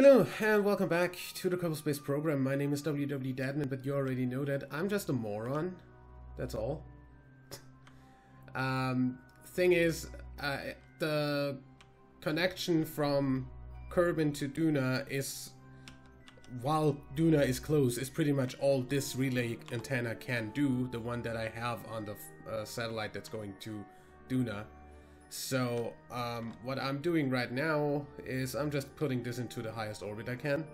Hello and welcome back to the Kerbal Space program. My name is WW Dadman, but you already know that I'm just a moron. That's all. Thing is, the connection from Kerbin to Duna is, while Duna is close, is pretty much all this relay antenna can do. The one that I have on the satellite that's going to Duna. So, what I'm doing right now is I'm just putting this into the highest orbit I can.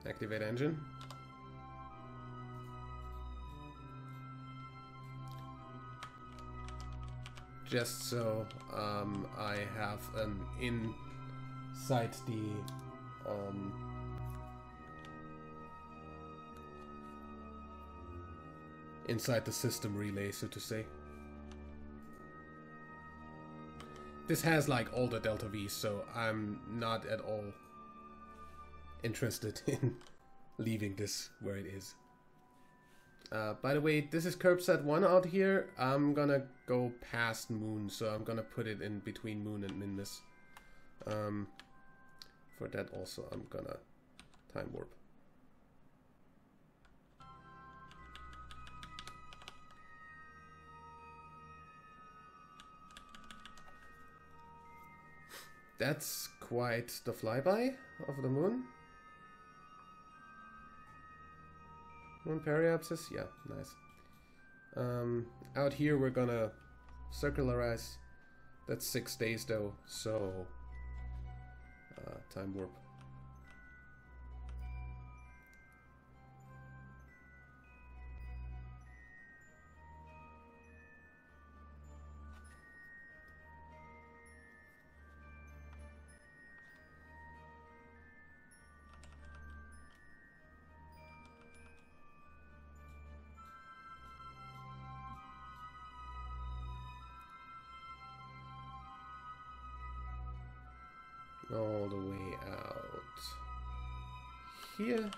Activate engine. Just so I have an inside the system relay, so to say. This has like all the Delta V's, so I'm not at all interested in leaving this where it is. By the way, this is CurbSat 1 out here. I'm gonna go past Moon, so I'm gonna put it in between Moon and Minmus. For that also, I'm gonna time warp. That's quite the flyby of the moon. Moon periapsis? Yeah, nice. Out here we're gonna circularize. That's 6 days though, so time warp. All the way out here.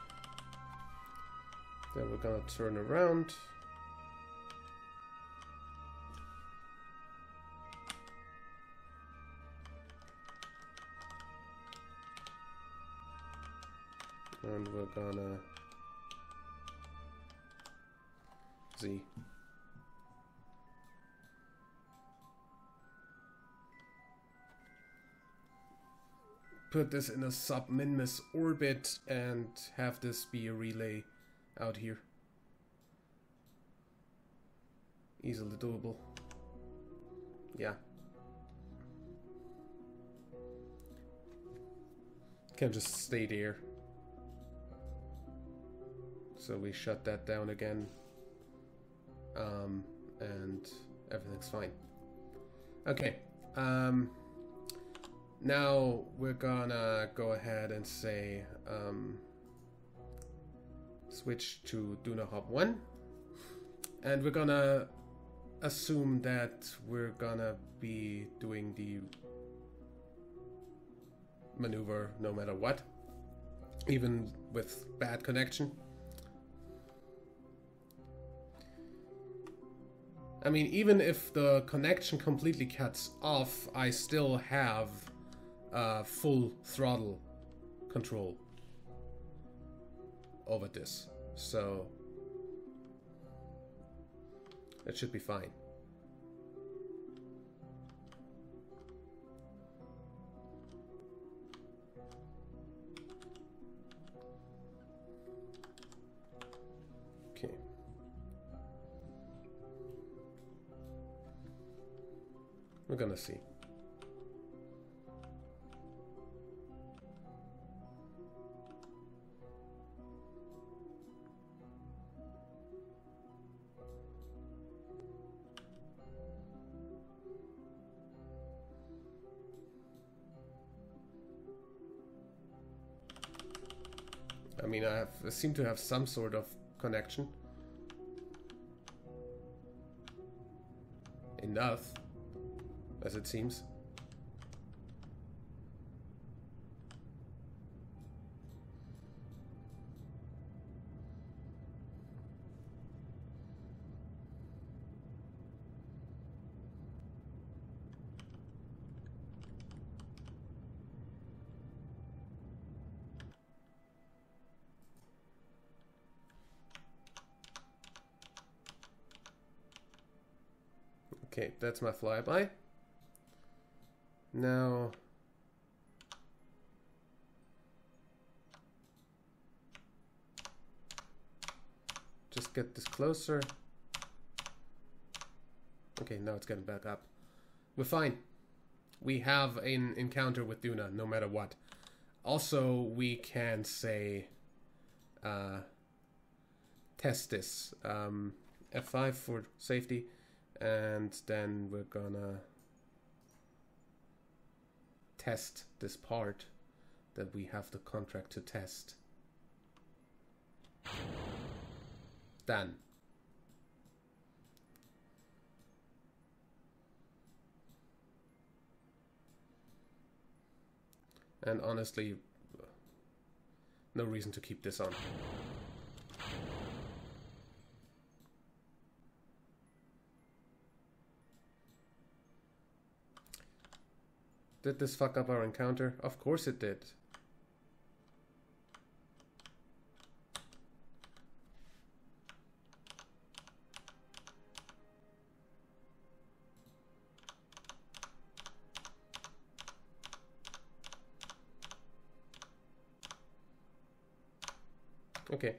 Then we're gonna turn around. And we're gonna see. Put this in a sub-Minmus orbit and have this be a relay out here. Easily doable. Yeah. Can just stay there. So we shut that down again. And everything's fine. Okay. Now we're gonna go ahead and say switch to Duna Hub 1, and we're gonna assume that we're gonna be doing the maneuver no matter what, even with bad connection. I mean, even if the connection completely cuts off, I still have full throttle control over this, so it should be fine. Okay. We're gonna see. I mean, I seem to have some sort of connection. Enough, as it seems. Okay, that's my flyby. Now... just get this closer. Okay, now it's getting back up. We're fine. We have an encounter with Duna, no matter what. Also, we can say... test this. F5 for safety. And then we're gonna... test this part that we have the contract to test. Done. And honestly, no reason to keep this on. Did this fuck up our encounter? Of course it did. Okay.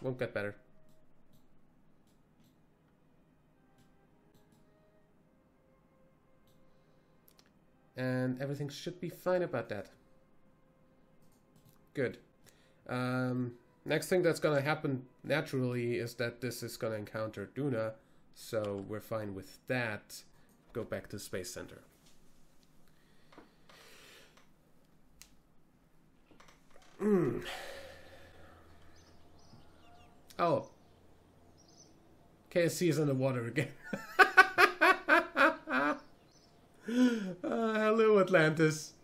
Won't get better. And everything should be fine about that. Good. Next thing that's gonna happen naturally is that this is gonna encounter Duna, so we're fine with that. Go back to Space Center. Oh. KSC is in the water again. Hello, Atlantis.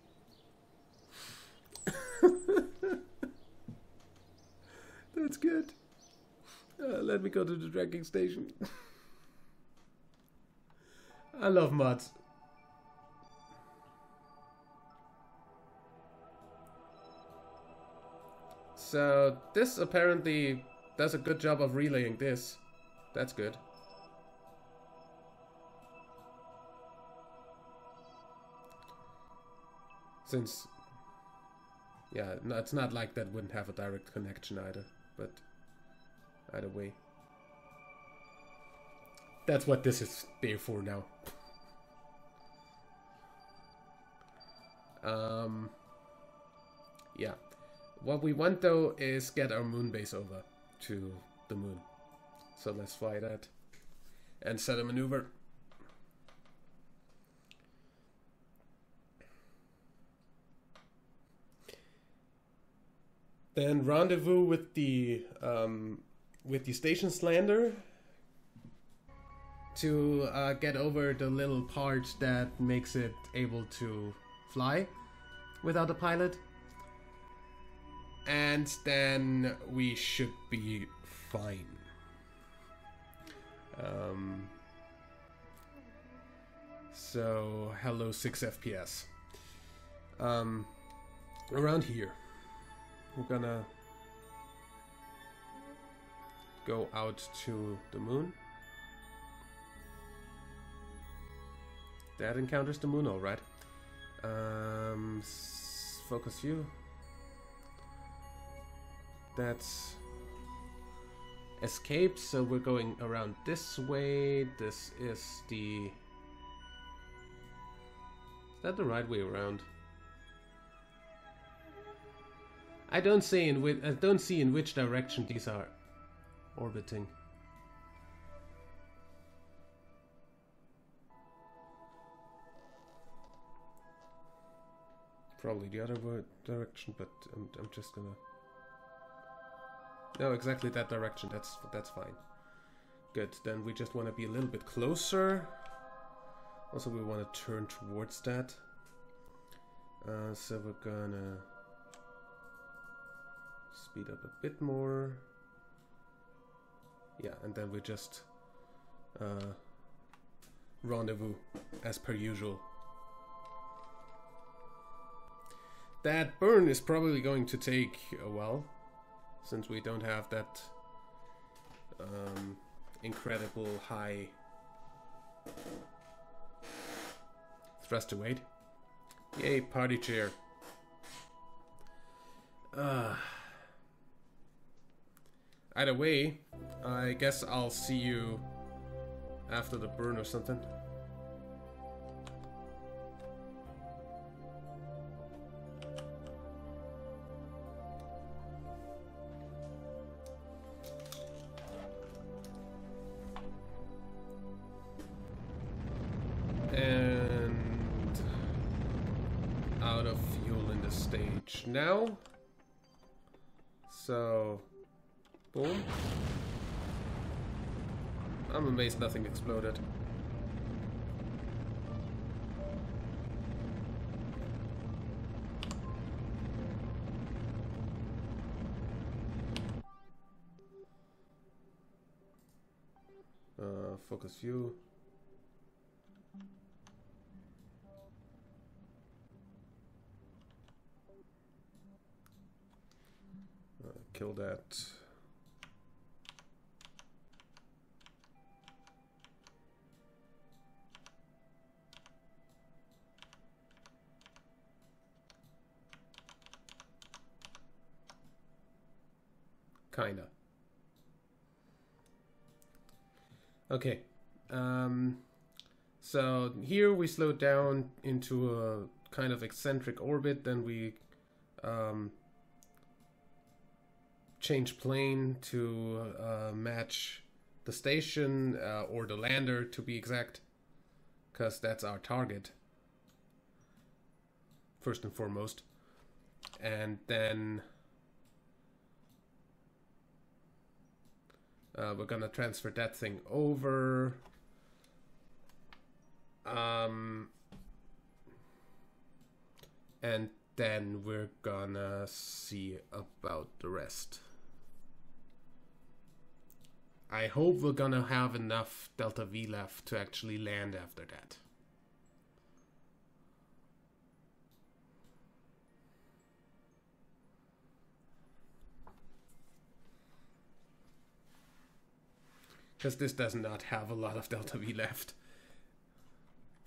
That's good. Let me go to the tracking station. I love mods. So this apparently does a good job of relaying this. That's good. Since, yeah, no, it's not like that wouldn't have a direct connection either, but either way. That's what this is there for now. Yeah. What we want though is get our moon base over to the moon. So let's fly that and set a maneuver. Then rendezvous with the station slander to get over the little part that makes it able to fly without a pilot. And then we should be fine. So hello 6 FPS. Around here. We're gonna go out to the moon. That encounters the moon, alright. Focus view. That's escape, so we're going around this way. This is the... Is that the right way around? I don't see in which direction these are orbiting. Probably the other direction, but I'm just gonna... No, exactly that direction. That's fine. Good. Then we just want to be a little bit closer. Also, we want to turn towards that. So we're gonna speed up a bit more. Yeah, and then we just rendezvous as per usual. That burn is probably going to take a while, since we don't have that incredible high Thrust to wait. Yay, party chair. Either way, I guess I'll see you after the burn or something. And out of fuel in the stage now. So, boom. I'm amazed nothing exploded. Focus view. Kill that. Kinda. Okay. So here we slow down into a kind of eccentric orbit, then we change plane to match the station or the lander, to be exact, because that's our target first and foremost. And then we're gonna transfer that thing over. And then we're gonna see about the rest. I hope we're gonna have enough Delta V left to actually land after that. Because this does not have a lot of Delta V left.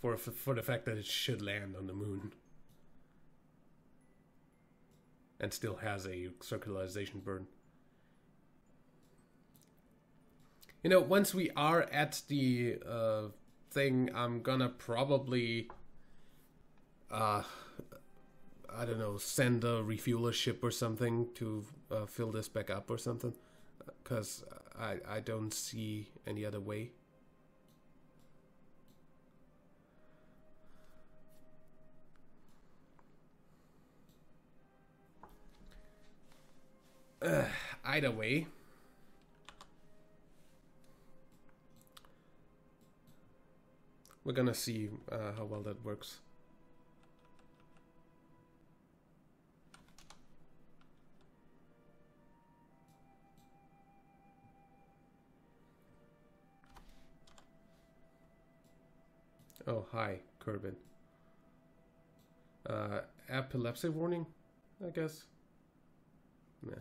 For the fact that it should land on the moon. And still has a circularization burn. You know, once we are at the thing, I'm gonna probably, I don't know, send a refueler ship or something to fill this back up or something. Because I don't see any other way. Either way, we're gonna see how well that works. Oh, hi, Kerbal. Epilepsy warning, I guess. Nah.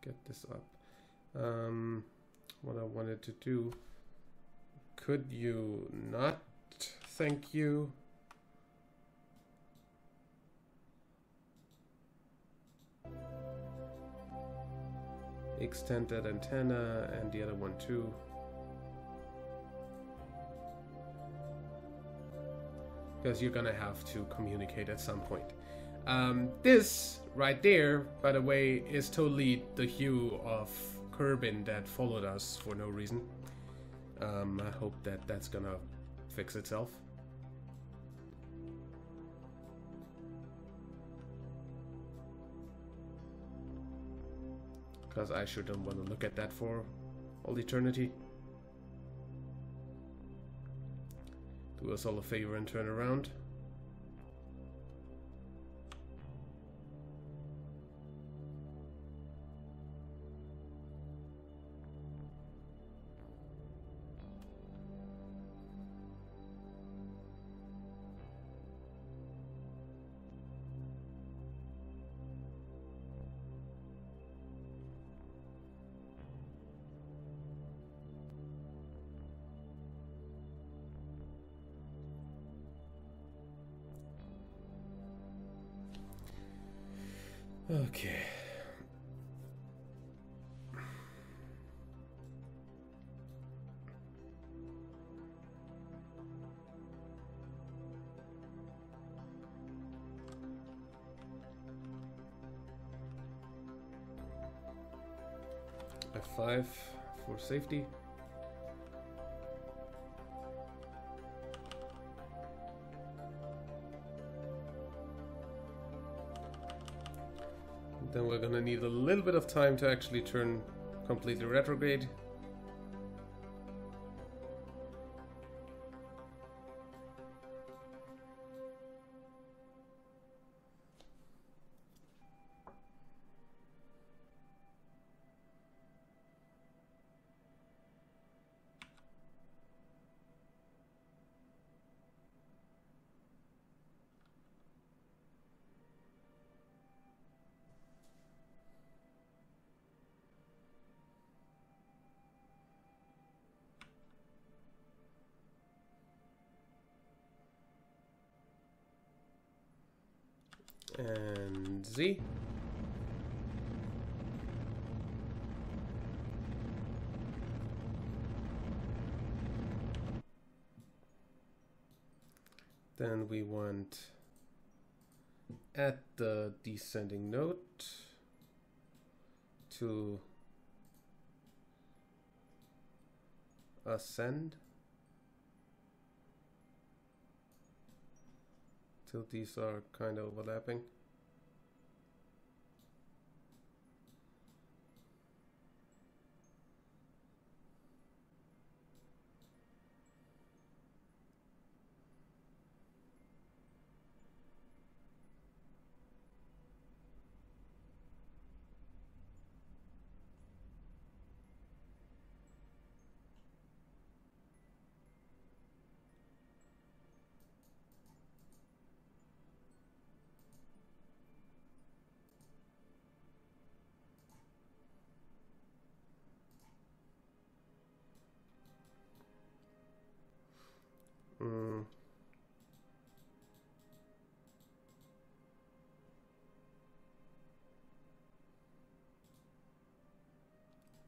Get this up. What I wanted to do. Could you not? Thank you. Extend that antenna and the other one too. Because you're gonna have to communicate at some point. This right there, by the way, is totally the hue of Kerbal that followed us for no reason. I hope that that's gonna fix itself. Because I sure don't want to look at that for all eternity. Do us all a favor and turn around. Okay. F5 for safety. Then we're gonna need a little bit of time to actually turn completely retrograde. And Z. Then we want add the descending node to ascend till these are kind of overlapping.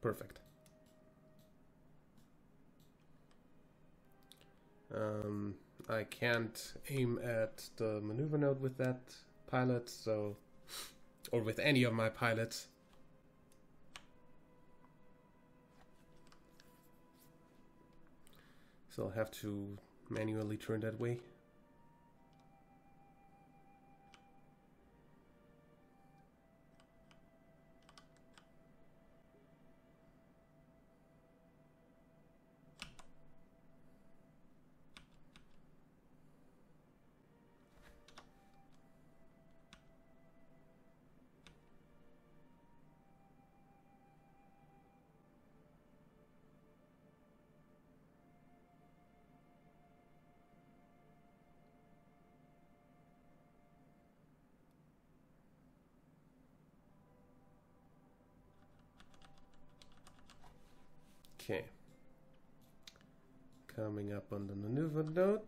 Perfect. I can't aim at the maneuver node with that pilot, so, or with any of my pilots. So I'll have to manually turn that way. Okay. Coming up on the maneuver node.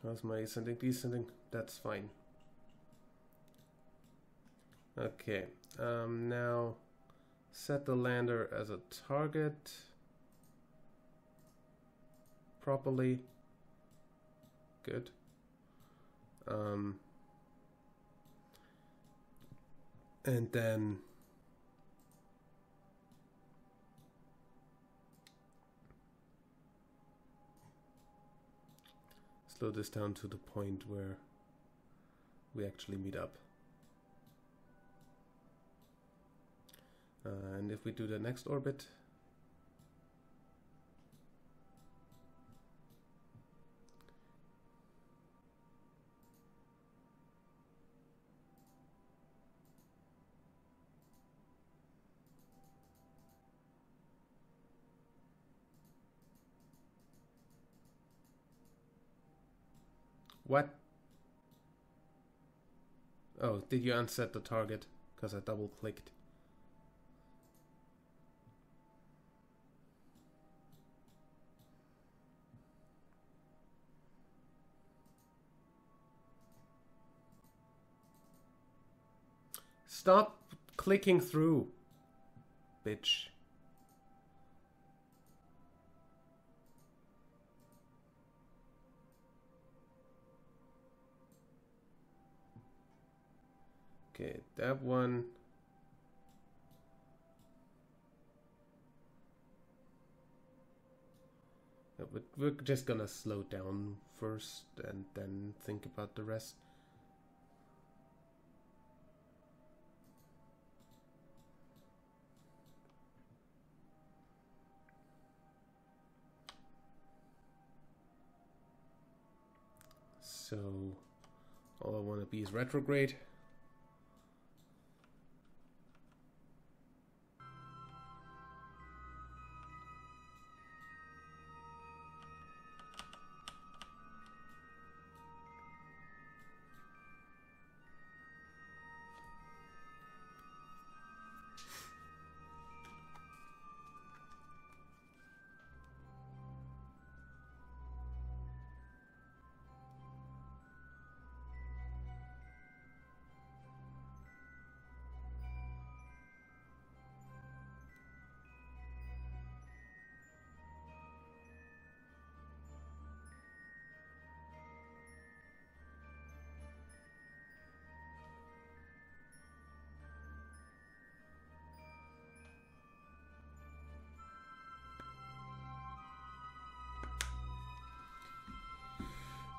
How's my ascending, descending? That's fine. Okay, now set the lander as a target properly. Good. And then slow this down to the point where we actually meet up. And if we do the next orbit, what? Oh, did you unset the target? Because I double clicked. Stop clicking through, bitch. Okay, that one. We're just gonna slow down first and then think about the rest. So, all I want to be is retrograde.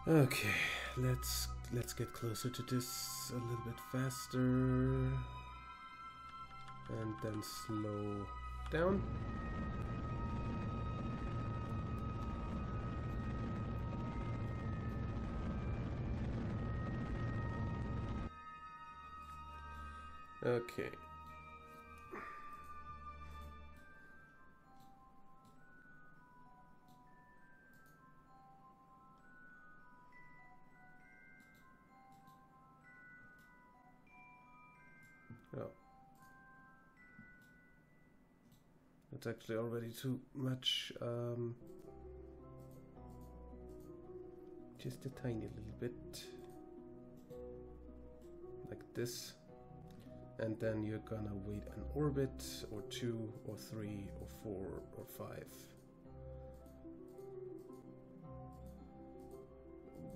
Okay, let's get closer to this a little bit faster and then slow down. Okay. Oh. It's actually already too much. Just a tiny little bit. Like this. And then you're gonna wait an orbit, or 2, or 3, or 4, or 5.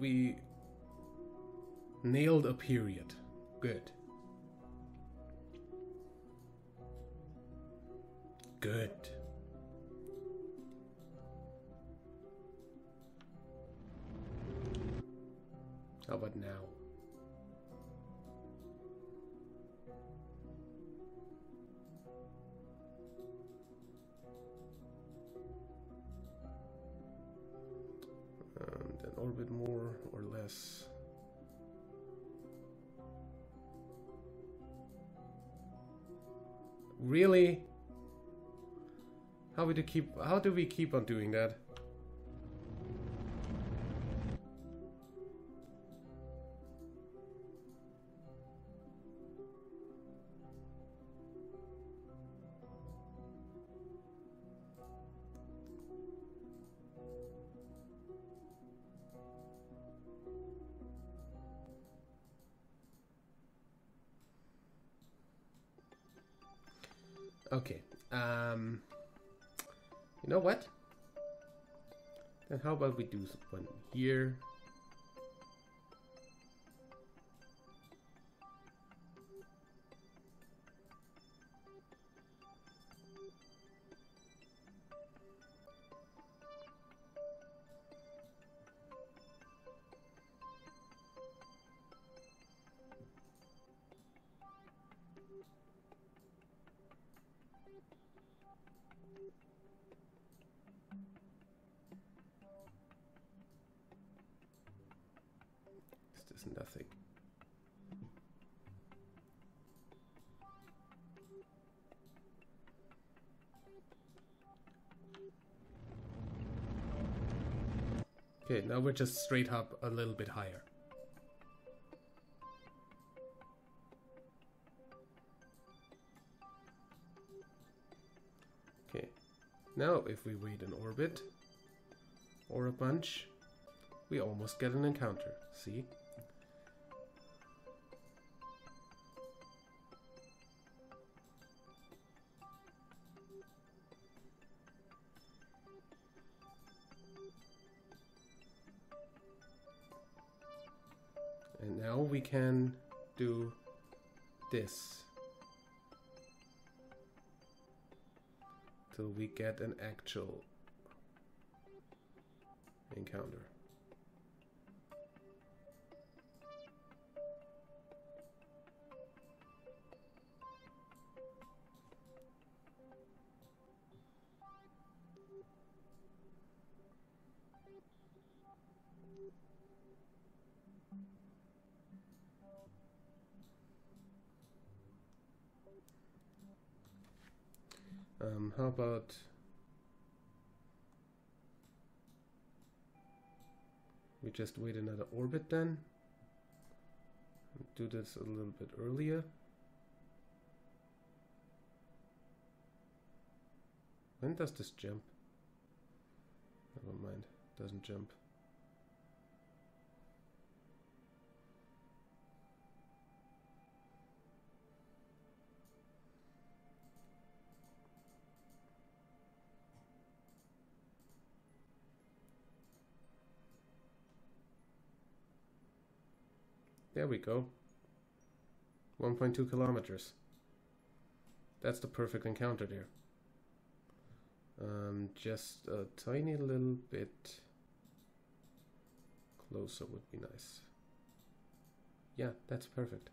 We nailed a period. Good. Good. How about now? And an orbit more or less. Really? How do we keep on doing that? Okay. You know what? Then how about we do one here? is nothing. Okay, now we're just straight up a little bit higher. Okay, now if we wait in orbit, or a bunch, we almost get an encounter, see? And now we can do this till we get an actual encounter. How about we just wait another orbit then? Do this a little bit earlier. When does this jump? Never mind, doesn't jump. There we go. 1.2 kilometers. That's the perfect encounter there. Just a tiny little bit closer would be nice. Yeah, that's perfect.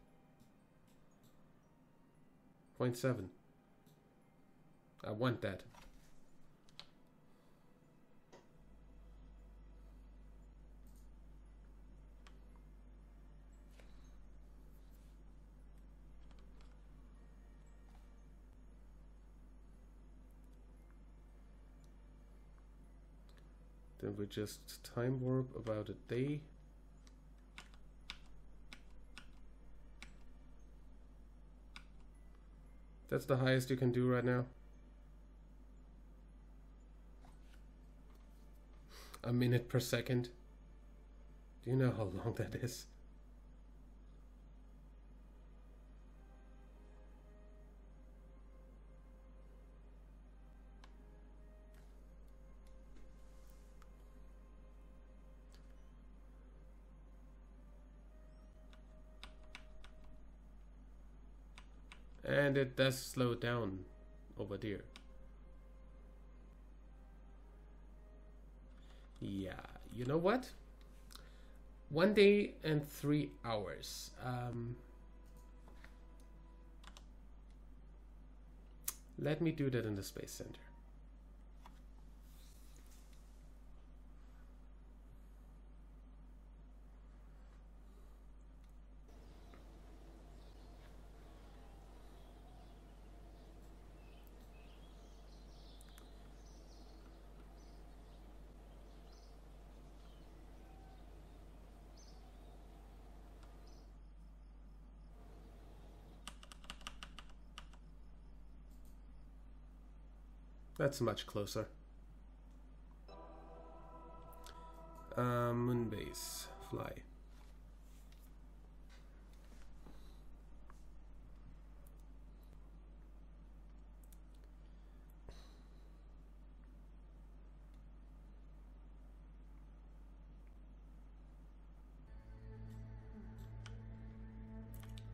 0.7. I want that. Then we just time warp about a day. That's the highest you can do right now. A minute per second. Do you know how long that is? And it does slow down over there. Yeah, you know what? 1 day and 3 hours. Let me do that in the Space Center. That's much closer. Moonbase, fly.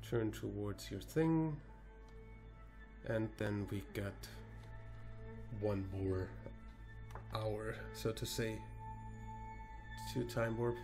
Turn towards your thing, and then we got 1 more hour, so to say, to time warp.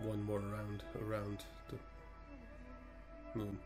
one more round around the moon.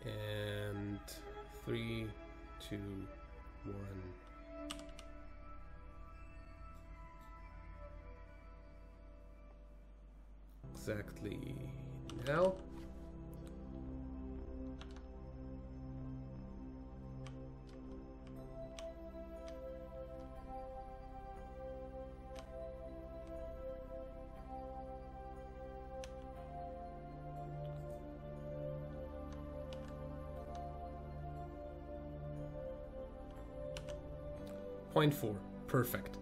And 3, 2, 1. Exactly now. Point 4. Perfect.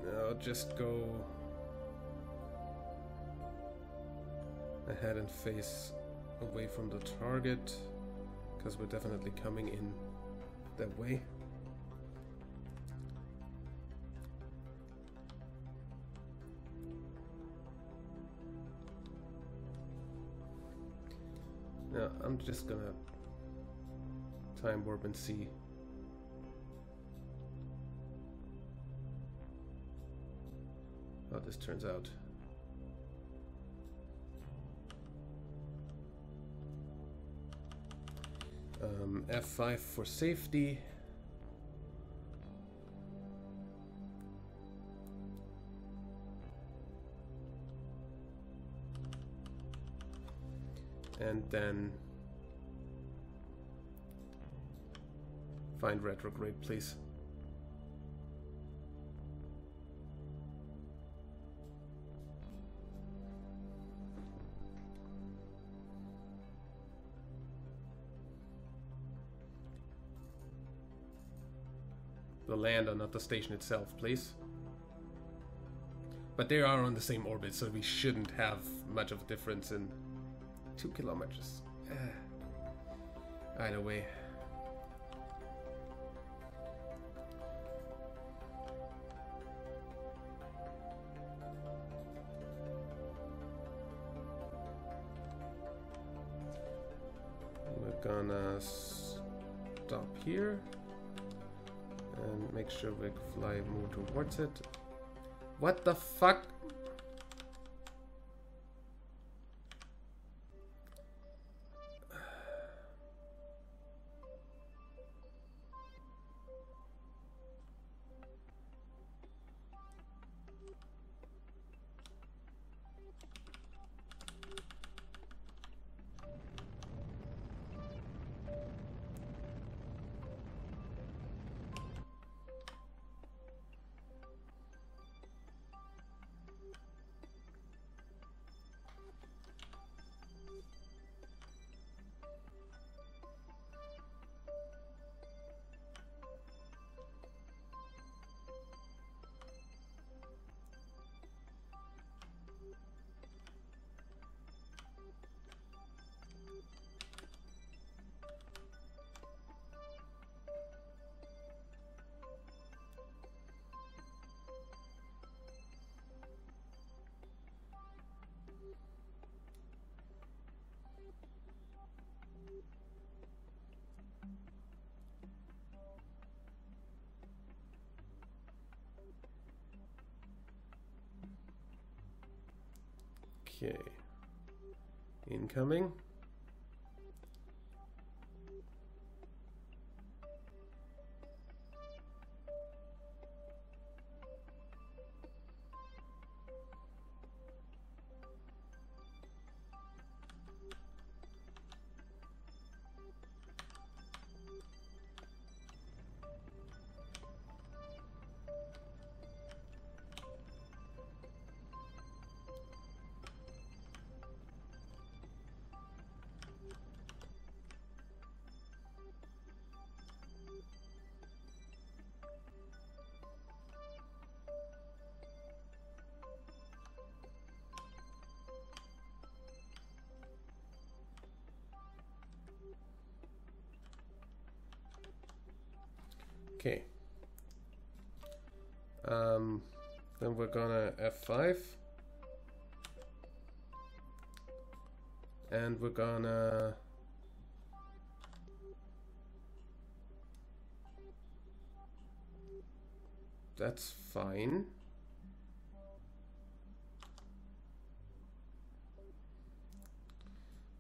Now just go ahead and face away from the target, because we're definitely coming in that way. Now I'm just gonna time warp and see how this turns out. F5 for safety. And then find retrograde, please. The lander, not the station itself, please. But they are on the same orbit, so we shouldn't have much of a difference in 2 kilometers. Either way. We're gonna stop here and make sure we fly more towards it. What the fuck? Okay. Incoming. Okay. Then we're gonna F5. And we're gonna that's fine.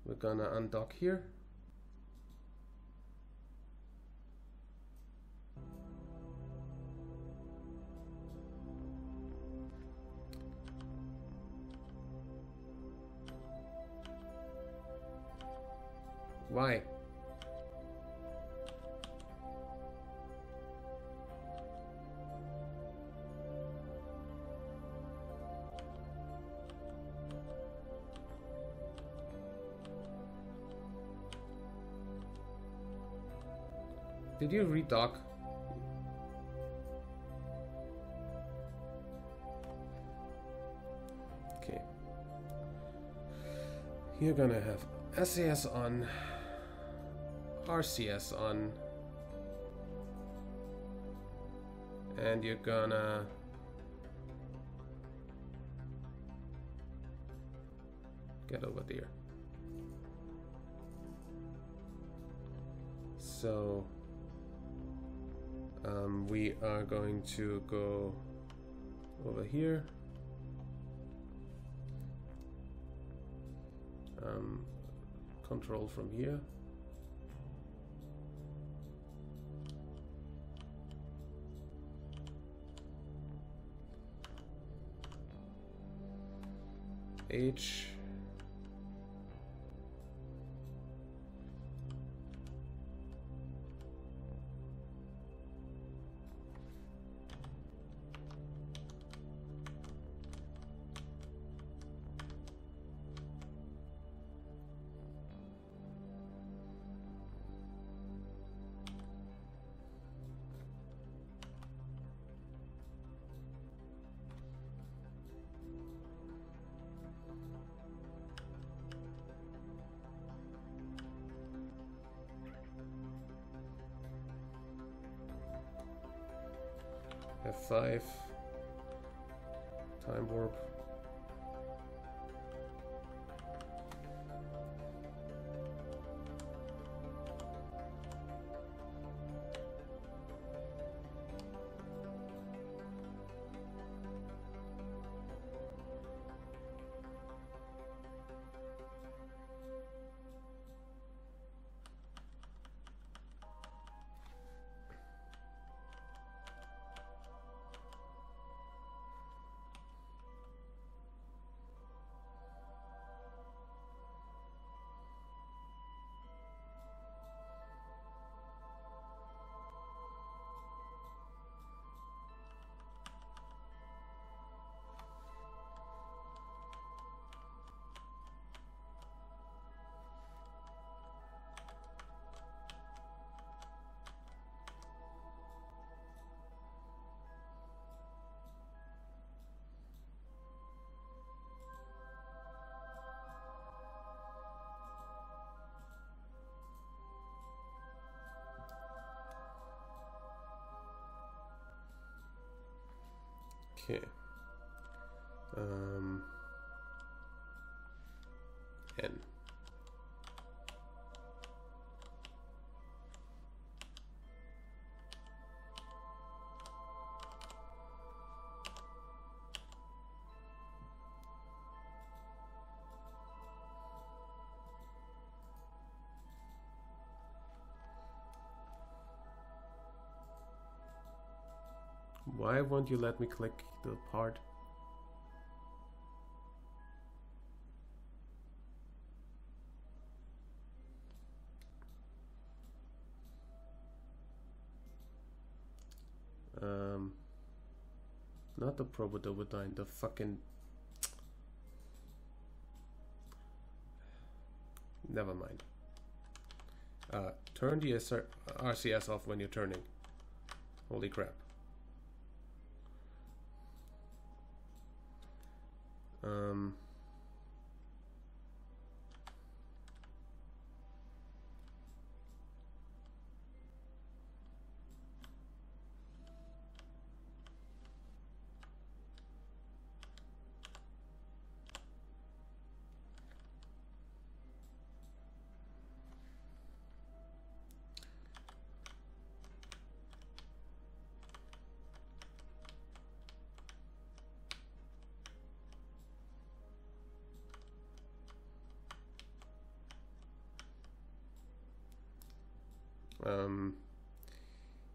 We're gonna undock here. Why? Did you redock? Okay. You're gonna have SAS on, RCS on, and you're gonna get over there. So we are going to go over here. Control from here. H. F5, time warp. Okay. N. Why won't you let me click the part? Not the Probodobodyne, the fucking... Never mind. Turn the RCS off when you're turning. Holy crap.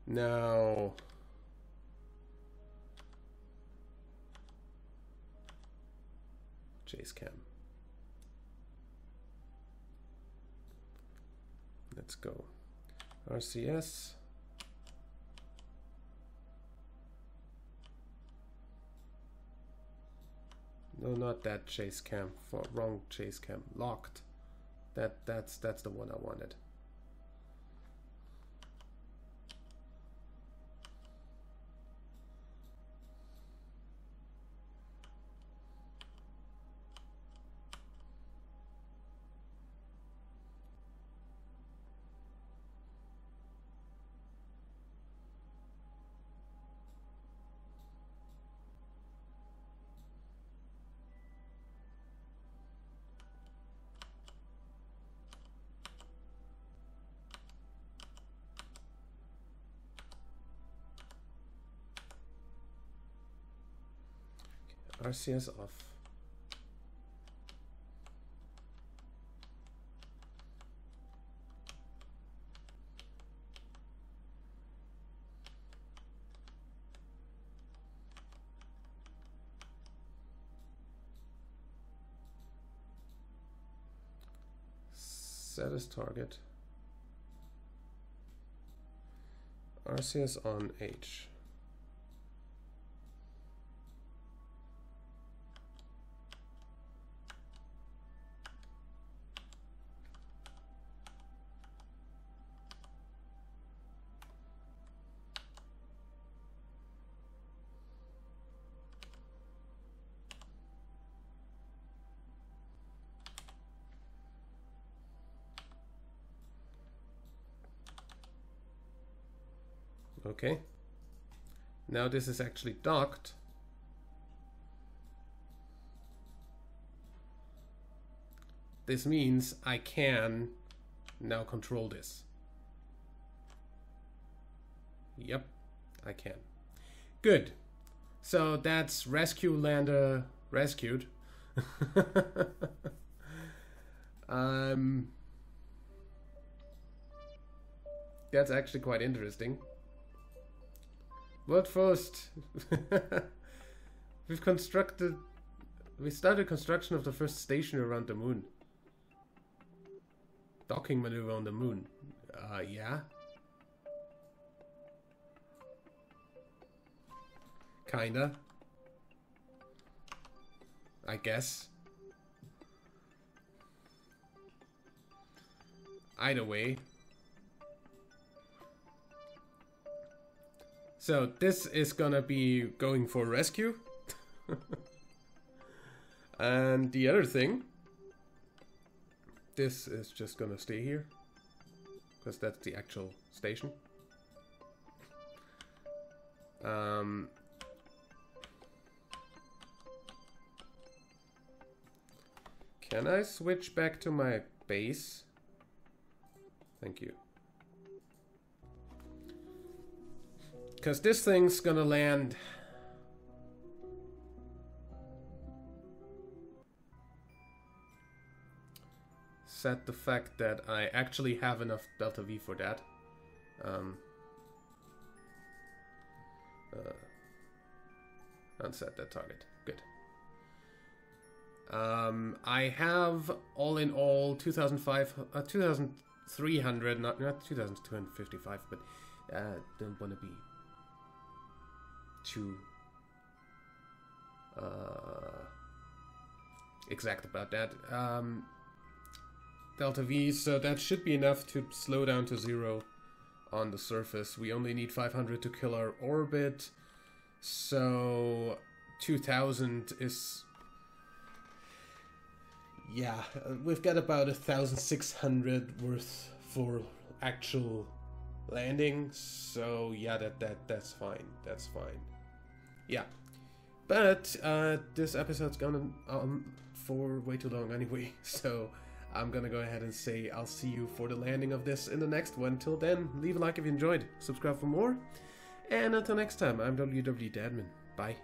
Now, chase cam. Let's go. RCS. No, not that chase cam. Wrong chase cam. Locked. That's the one I wanted. RCS off. Set as target. RCS on H. Okay, now this is actually docked. This means I can now control this. Yep, I can. Good. So that's rescue lander rescued. That's actually quite interesting. World first. We started construction of the first station around the moon. Docking maneuver on the moon. Yeah. Kinda. I guess. Either way. So this is gonna be going for rescue. And the other thing, this is just gonna stay here, because that's the actual station. Can I switch back to my base? Thank you. Because this thing's gonna land set the fact that I actually have enough delta V for that. Unset that target. Good. I have all in all 2,300, not 2,255, but don't want to be too exact about that. Delta V, so that should be enough to slow down to 0 on the surface. We only need 500 to kill our orbit, so 2,000 is... Yeah, we've got about 1,600 worth for actual landing, so yeah, that's fine. That's fine. Yeah, but this episode's gone for way too long anyway, so I'm gonna go ahead and say I'll see you for the landing of this in the next one. Till then, leave a like if you enjoyed, subscribe for more, and until next time, I'm WW Dadman. Bye.